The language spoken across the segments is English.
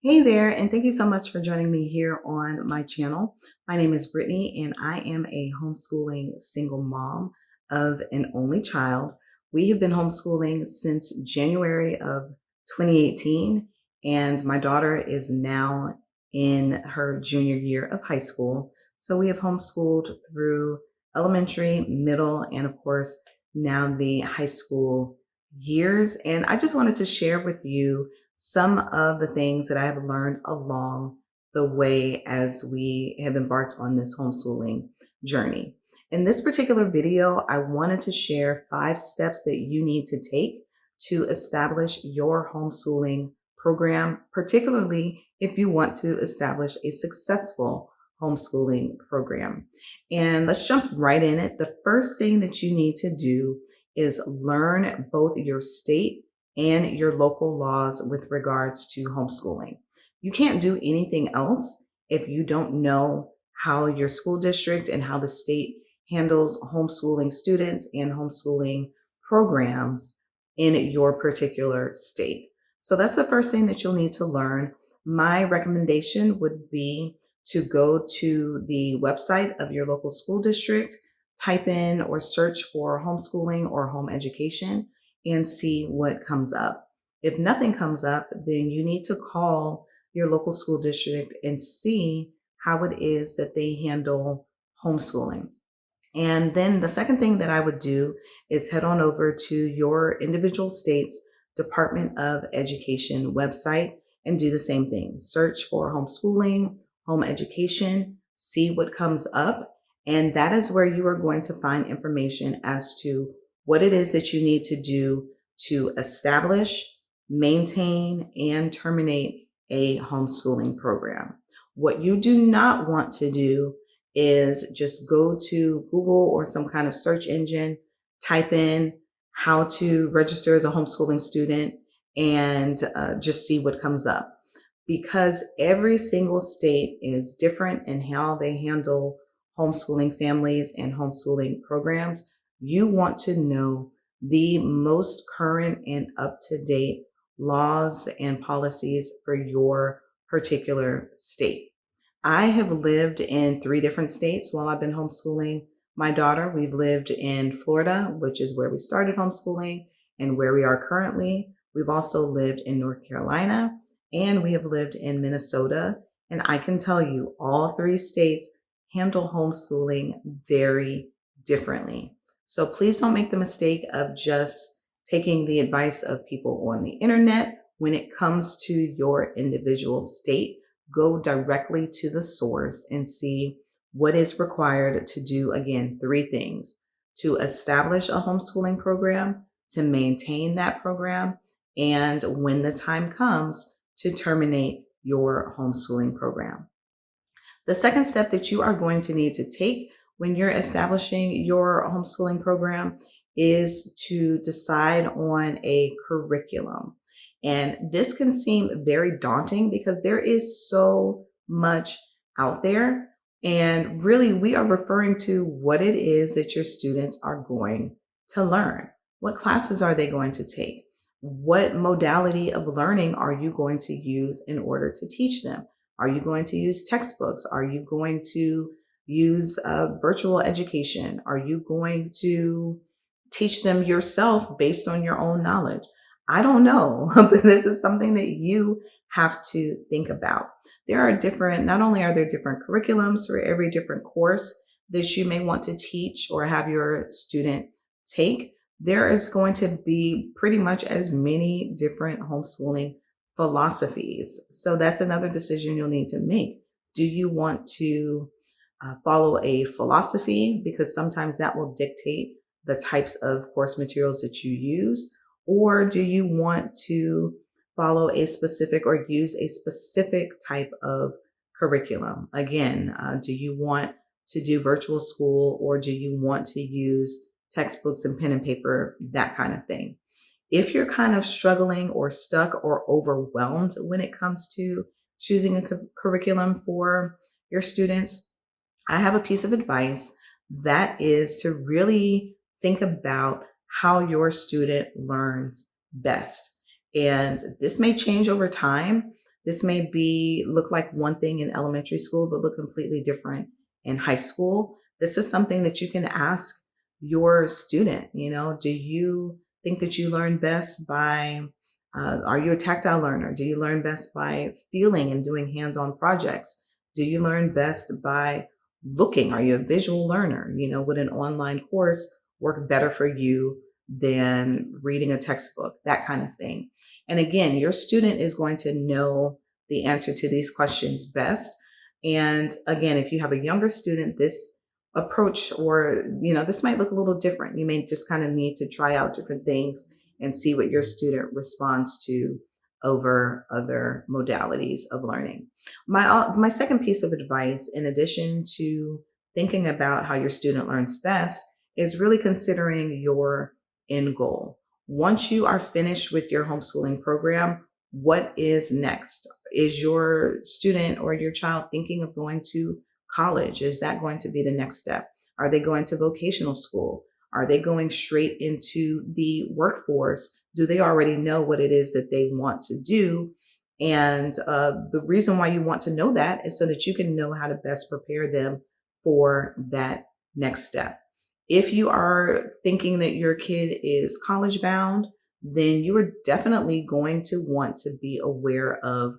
Hey there, and thank you so much for joining me here on my channel. My name is Brittany, and I am a homeschooling single mom of an only child. We have been homeschooling since January of 2018, and my daughter is now in her junior year of high school. So we have homeschooled through elementary, middle, and of course, now the high school years. And I just wanted to share with you some of the things that I have learned along the way as we have embarked on this homeschooling journey. In this particular video, I wanted to share 5 steps that you need to take to establish your homeschooling program, particularly if you want to establish a successful homeschooling program. And let's jump right in it. The first thing that you need to do is learn both your state and your local laws with regards to homeschooling. You can't do anything else if you don't know how your school district and how the state handles homeschooling students and homeschooling programs in your particular state. So that's the first thing that you'll need to learn. My recommendation would be to go to the website of your local school district, type in or search for homeschooling or home education, and see what comes up. If nothing comes up, then you need to call your local school district and see how it is that they handle homeschooling. And then the second thing that I would do is head on over to your individual state's Department of Education website and do the same thing. Search for homeschooling, home education, see what comes up. And that is where you are going to find information as to what it is that you need to do to establish, maintain, and terminate a homeschooling program. What you do not want to do is just go to Google or some kind of search engine, type in how to register as a homeschooling student, and just see what comes up. Because every single state is different in how they handle homeschooling families and homeschooling programs, you want to know the most current and up to date laws and policies for your particular state. I have lived in 3 different states while I've been homeschooling my daughter. We've lived in Florida, which is where we started homeschooling and where we are currently. We've also lived in North Carolina and we have lived in Minnesota. And I can tell you, all 3 states handle homeschooling very differently. So please don't make the mistake of just taking the advice of people on the internet when it comes to your individual state. Go directly to the source and see what is required to do, again, 3 things: to establish a homeschooling program, to maintain that program, and when the time comes, to terminate your homeschooling program. The second step that you are going to need to take when you're establishing your homeschooling program is to decide on a curriculum. And this can seem very daunting because there is so much out there. And really, we are referring to what it is that your students are going to learn. What classes are they going to take? What modality of learning are you going to use in order to teach them? Are you going to use textbooks? Are you going to use virtual education? Are you going to teach them yourself based on your own knowledge? I don't know, but this is something that you have to think about. There are different, not only are there different curriculums for every different course that you may want to teach or have your student take, there is going to be pretty much as many different homeschooling philosophies. So that's another decision you'll need to make. Do you want to follow a philosophy? Because sometimes that will dictate the types of course materials that you use. Or do you want to follow a specific or use a specific type of curriculum? Again, do you want to do virtual school or do you want to use textbooks and pen and paper, that kind of thing? If you're kind of struggling or stuck or overwhelmed when it comes to choosing a curriculum for your students, I have a piece of advice that is to really think about how your student learns best. And this may change over time. This may be look like one thing in elementary school, but look completely different in high school. This is something that you can ask your student. Do you think that you learn best by, are you a tactile learner? Do you learn best by feeling and doing hands-on projects? Do you learn best by looking? Are you a visual learner? Would an online course work better for you than reading a textbook? That kind of thing. And again, your student is going to know the answer to these questions best. And again, if you have a younger student, this approach, or this might look a little different. You may just kind of need to try out different things and see what your student responds to over other modalities of learning. My second piece of advice, in addition to thinking about how your student learns best, is really considering your end goal. Once you are finished with your homeschooling program, what is next? Is your student or your child thinking of going to college? Is that going to be the next step? Are they going to vocational school? Are they going straight into the workforce? Do they already know what it is that they want to do? And the reason why you want to know that is so that you can know how to best prepare them for that next step. If you are thinking that your kid is college bound, then you are definitely going to want to be aware of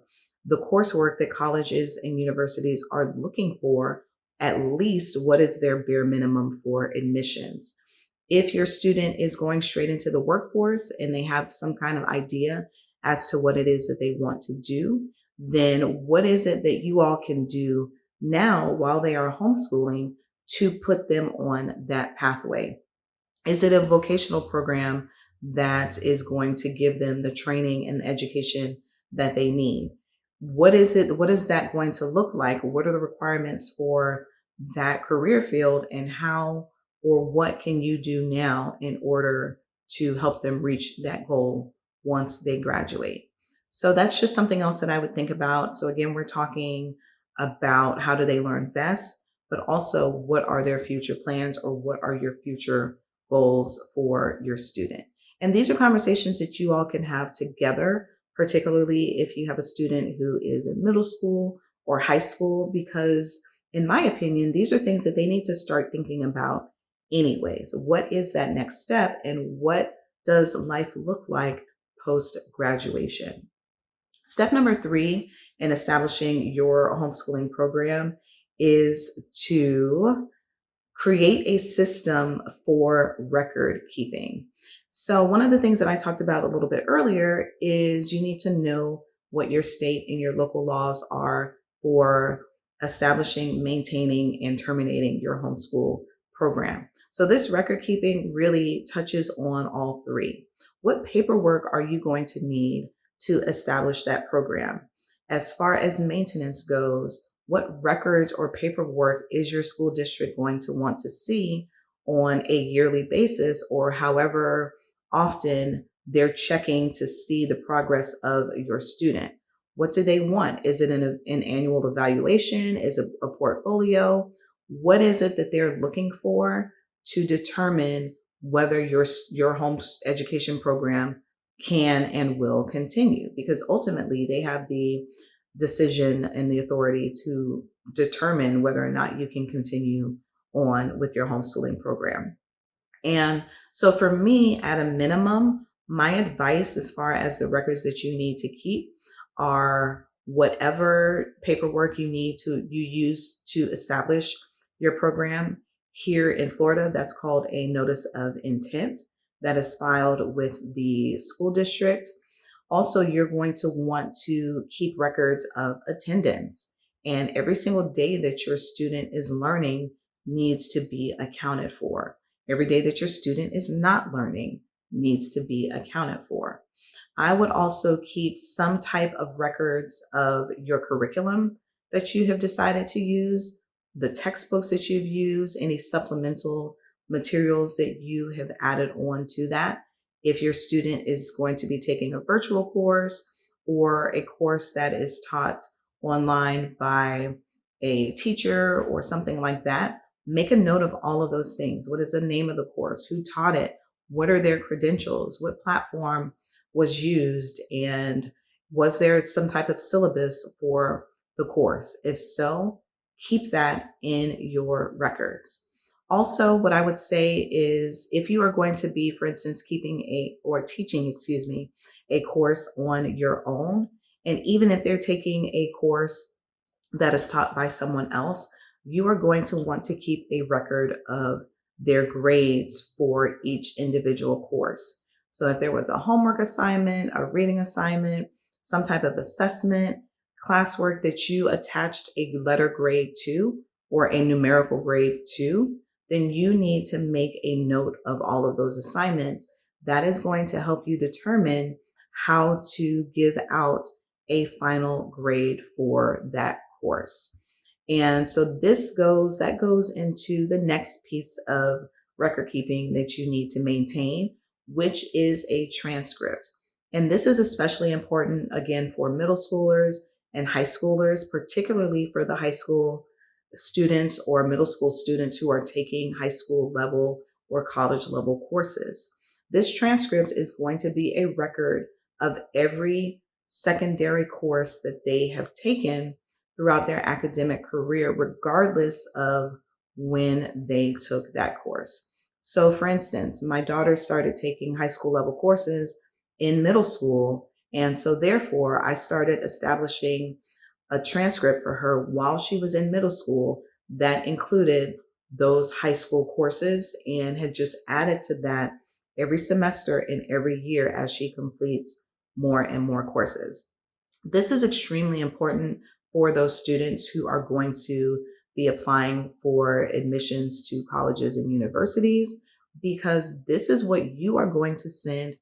the coursework that colleges and universities are looking for. At least, what is their bare minimum for admissions? If your student is going straight into the workforce and they have some kind of idea as to what it is that they want to do, then what is it that you all can do now while they are homeschooling to put them on that pathway? Is it a vocational program that is going to give them the training and the education that they need? What is it? What is that going to look like? What are the requirements for that career field, and how or what can you do now in order to help them reach that goal once they graduate? So that's just something else that I would think about. So again, we're talking about how do they learn best, but also what are their future plans, or what are your future goals for your student. And these are conversations that you all can have together, particularly if you have a student who is in middle school or high school, because in my opinion, these are things that they need to start thinking about anyways. What is that next step, and what does life look like post graduation? Step number 3 in establishing your homeschooling program is to create a system for record keeping. So, one of the things that I talked about a little bit earlier is you need to know what your state and your local laws are for establishing, maintaining, and terminating your homeschool program. So, this record keeping really touches on all three. What paperwork are you going to need to establish that program? As far as maintenance goes, what records or paperwork is your school district going to want to see on a yearly basis, or however often they're checking to see the progress of your student? What do they want? Is it an annual evaluation? Is it a portfolio? What is it that they're looking for to determine whether your home education program can and will continue? Because ultimately they have the decision and the authority to determine whether or not you can continue on with your homeschooling program. And so for me, at a minimum, my advice as far as the records that you need to keep are whatever paperwork you use to establish your program. Here in Florida, that's called a notice of intent that is filed with the school district. Also, you're going to want to keep records of attendance, and every single day that your student is learning needs to be accounted for. Every day that your student is not learning needs to be accounted for. I would also keep some type of records of your curriculum that you have decided to use, the textbooks that you've used, any supplemental materials that you have added on to that. If your student is going to be taking a virtual course or a course that is taught online by a teacher or something like that, make a note of all of those things. What is the name of the course? Who taught it? What are their credentials? What platform was used? And Was there some type of syllabus for the course? If so, keep that in your records. Also, what I would say is if you are going to be, for instance, keeping a or teaching, excuse me, a course on your own, and even if they're taking a course that is taught by someone else, you are going to want to keep a record of their grades for each individual course. So if there was a homework assignment, a reading assignment, some type of assessment, classwork that you attached a letter grade to or a numerical grade to, then you need to make a note of all of those assignments. That is going to help you determine how to give out a final grade for that course. And so that goes into the next piece of record keeping that you need to maintain, which is a transcript. And this is especially important again for middle schoolers and high schoolers, particularly for the high school students or middle school students who are taking high school level or college level courses. This transcript is going to be a record of every secondary course that they have taken throughout their academic career, regardless of when they took that course. So, for instance, my daughter started taking high school level courses in middle school. And so, therefore, I started establishing a transcript for her while she was in middle school that included those high school courses and had just added to that every semester and every year as she completes more and more courses. This is extremely important for those students who are going to be applying for admissions to colleges and universities, because this is what you are going to send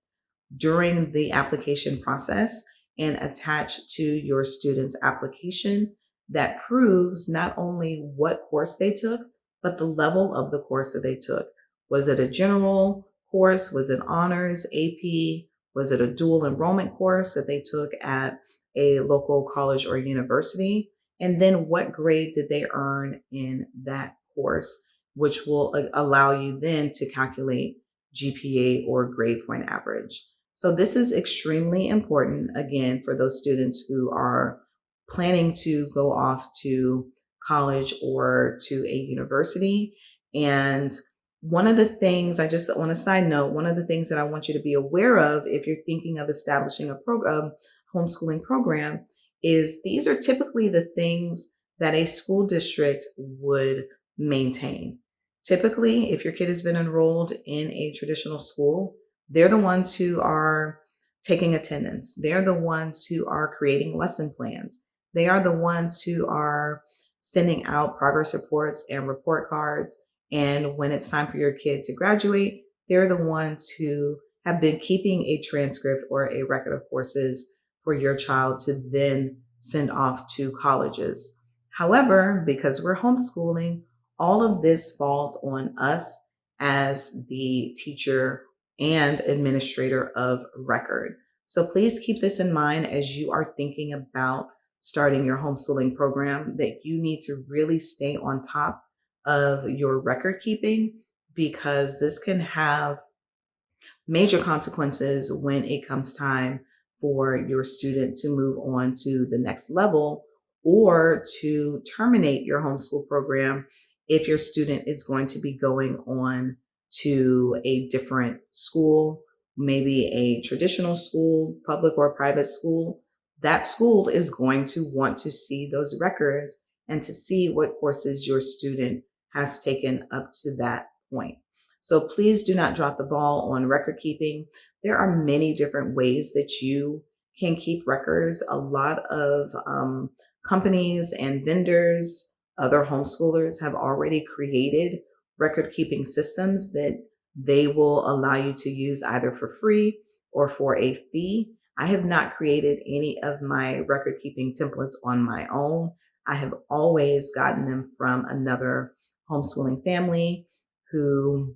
during the application process and attach to your student's application that proves not only what course they took, but the level of the course that they took. Was it a general course? Was it honors, AP? Was it a dual enrollment course that they took at a local college or university? And then what grade did they earn in that course, which will allow you then to calculate GPA or grade point average. So this is extremely important, again, for those students who are planning to go off to college or to a university. And one of the things, I just on a side note, one of the things that I want you to be aware of if you're thinking of establishing a program, homeschooling program, is these are typically the things that a school district would maintain. Typically, if your kid has been enrolled in a traditional school, they're the ones who are taking attendance. They're the ones who are creating lesson plans. They are the ones who are sending out progress reports and report cards. And when it's time for your kid to graduate, they're the ones who have been keeping a transcript or a record of courses for your child to then send off to colleges. However, because we're homeschooling, all of this falls on us as the teacher and administrator of record. So please keep this in mind as you are thinking about starting your homeschooling program, that you need to really stay on top of your record keeping, because this can have major consequences when it comes time for your student to move on to the next level or to terminate your homeschool program if your student is going to be going on to a different school, maybe a traditional school, public or private school. That school is going to want to see those records and to see what courses your student has taken up to that point. So please do not drop the ball on record keeping. There are many different ways that you can keep records. A lot of companies and vendors, other homeschoolers have already created record keeping systems that they will allow you to use either for free or for a fee. I have not created any of my record keeping templates on my own. I have always gotten them from another homeschooling family who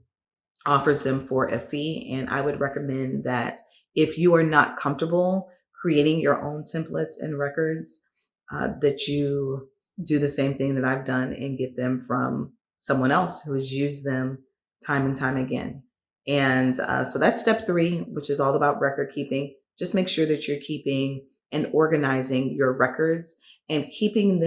offers them for a fee. And I would recommend that if you are not comfortable creating your own templates and records, that you do the same thing that I've done and get them from someone else who has used them time and time again. And so that's step 3, which is all about record keeping. Just make sure that you're keeping and organizing your records and keeping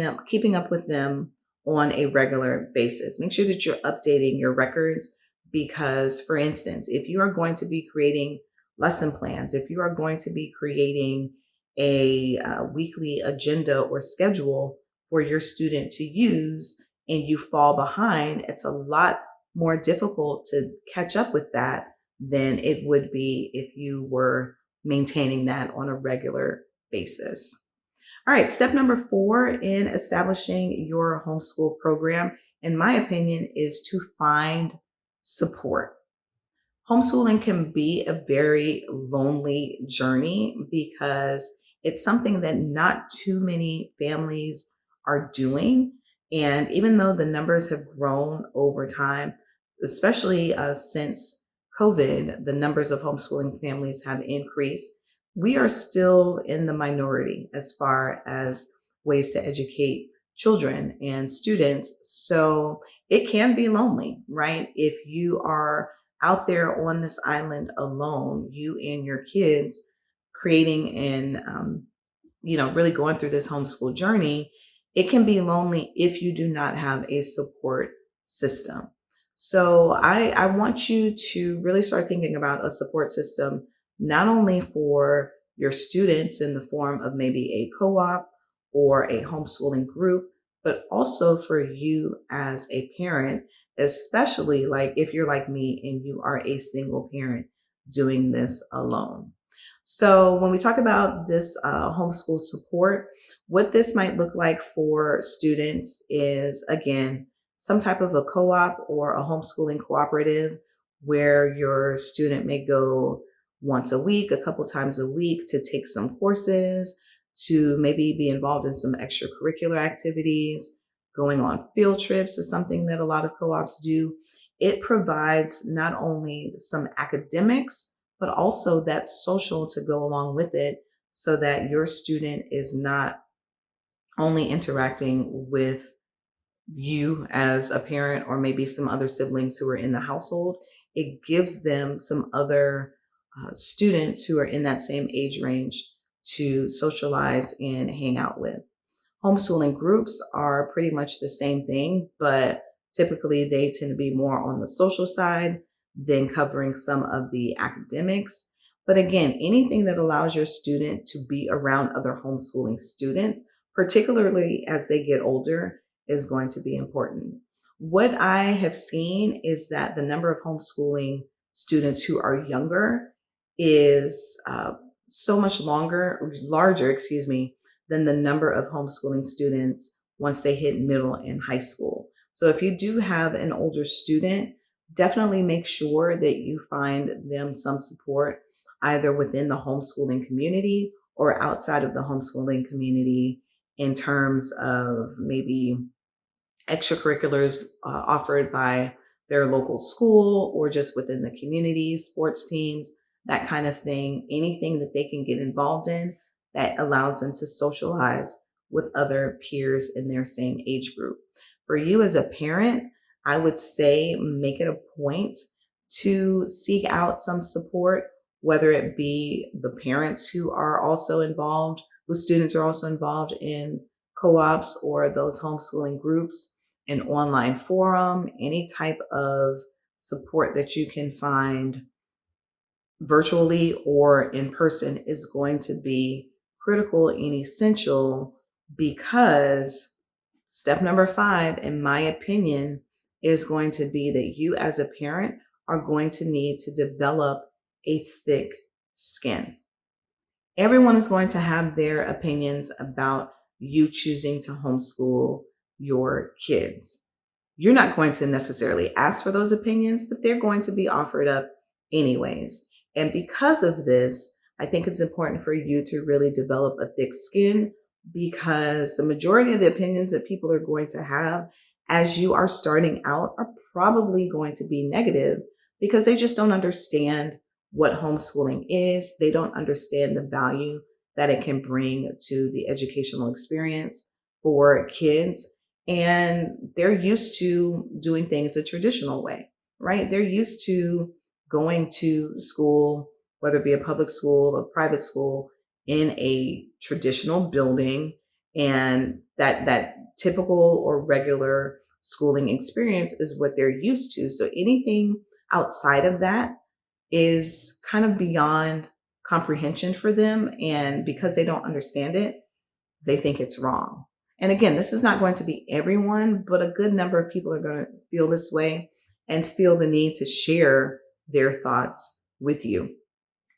up with them on a regular basis. Make sure that you're updating your records because, for instance, if you are going to be creating lesson plans, if you are going to be creating a weekly agenda or schedule for your student to use and you fall behind, it's a lot more difficult to catch up with that than it would be if you were maintaining that on a regular basis. All right, step number 4 in establishing your homeschool program, in my opinion, is to find support. Homeschooling can be a very lonely journey because it's something that not too many families are doing. And even though the numbers have grown over time, especially since COVID, the numbers of homeschooling families have increased. We are still in the minority as far as ways to educate children and students. So it can be lonely, right? If you are out there on this island alone, you and your kids creating and really going through this homeschool journey, it can be lonely if you do not have a support system. So I want you to really start thinking about a support system, not only for your students in the form of maybe a co-op or a homeschooling group, but also for you as a parent, especially like if you're like me and you are a single parent doing this alone. So, when we talk about this homeschool support, what this might look like for students is again, some type of a co op or a homeschooling cooperative where your student may go once a week, a couple times a week to take some courses, to maybe be involved in some extracurricular activities. Going on field trips is something that a lot of co ops do. It provides not only some academics, but also that social to go along with it so that your student is not only interacting with you as a parent or maybe some other siblings who are in the household, it gives them some other students who are in that same age range to socialize and hang out with. Homeschooling groups are pretty much the same thing, but typically they tend to be more on the social side than covering some of the academics. But again, anything that allows your student to be around other homeschooling students, particularly as they get older, is going to be important. What I have seen is that the number of homeschooling students who are younger is so much larger, excuse me, than the number of homeschooling students once they hit middle and high school. So if you do have an older student, definitely make sure that you find them some support either within the homeschooling community or outside of the homeschooling community in terms of maybe extracurriculars offered by their local school or just within the community, sports teams, that kind of thing, anything that they can get involved in that allows them to socialize with other peers in their same age group. For you as a parent, I would say make it a point to seek out some support, whether it be the parents who are also involved, whose students are also involved in co ops or those homeschooling groups, an online forum, any type of support that you can find virtually or in person is going to be critical and essential because step number 5, in my opinion, is going to be that you as a parent are going to need to develop a thick skin. Everyone is going to have their opinions about you choosing to homeschool your kids. You're not going to necessarily ask for those opinions, but they're going to be offered up anyways. And because of this, I think it's important for you to really develop a thick skin because the majority of the opinions that people are going to have as you are starting out are probably going to be negative because they just don't understand what homeschooling is. They don't understand the value that it can bring to the educational experience for kids. And they're used to doing things the traditional way, right? They're used to going to school, whether it be a public school or private school, in a traditional building, and that typical or regular schooling experience is what they're used to. So anything outside of that is kind of beyond comprehension for them, and because they don't understand it, they think it's wrong. And again, this is not going to be everyone, but a good number of people are going to feel this way and feel the need to share their thoughts with you.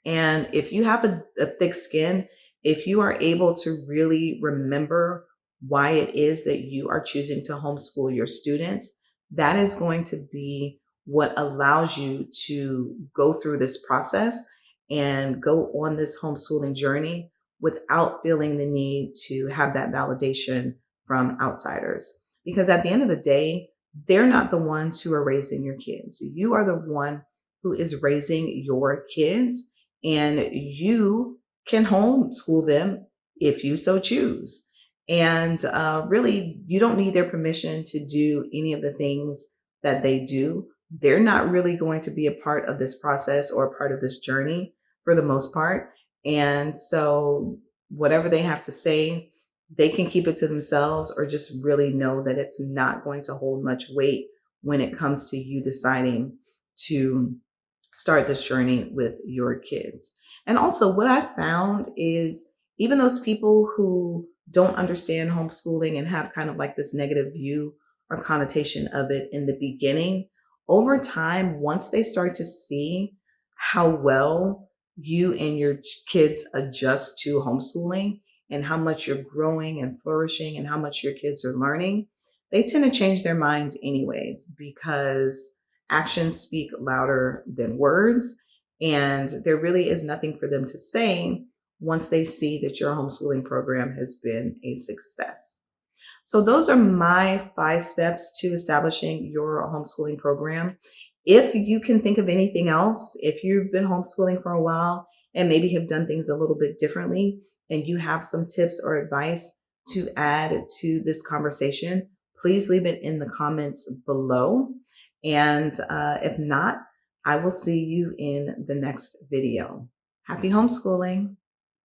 And if you have a thick skin, if you are able to really remember why it is that you are choosing to homeschool your students, that is going to be what allows you to go through this process and go on this homeschooling journey without feeling the need to have that validation from outsiders. Because at the end of the day, they're not the ones who are raising your kids. You are the one who is raising your kids, and you can homeschool them if you so choose. And really, you don't need their permission to do any of the things that they do. They're not really going to be a part of this process or a part of this journey for the most part. And so, whatever they have to say, they can keep it to themselves, or just really know that it's not going to hold much weight when it comes to you deciding to start this journey with your kids. And also, what I found is even those people who don't understand homeschooling and have kind of like this negative view or connotation of it in the beginning, over time, once they start to see how well you and your kids adjust to homeschooling and how much you're growing and flourishing and how much your kids are learning, they tend to change their minds anyways, because actions speak louder than words. And there really is nothing for them to say once they see that your homeschooling program has been a success. So, those are my 5 steps to establishing your homeschooling program. If you can think of anything else, if you've been homeschooling for a while and maybe have done things a little bit differently, and you have some tips or advice to add to this conversation, please leave it in the comments below. And if not, I will see you in the next video. Happy homeschooling.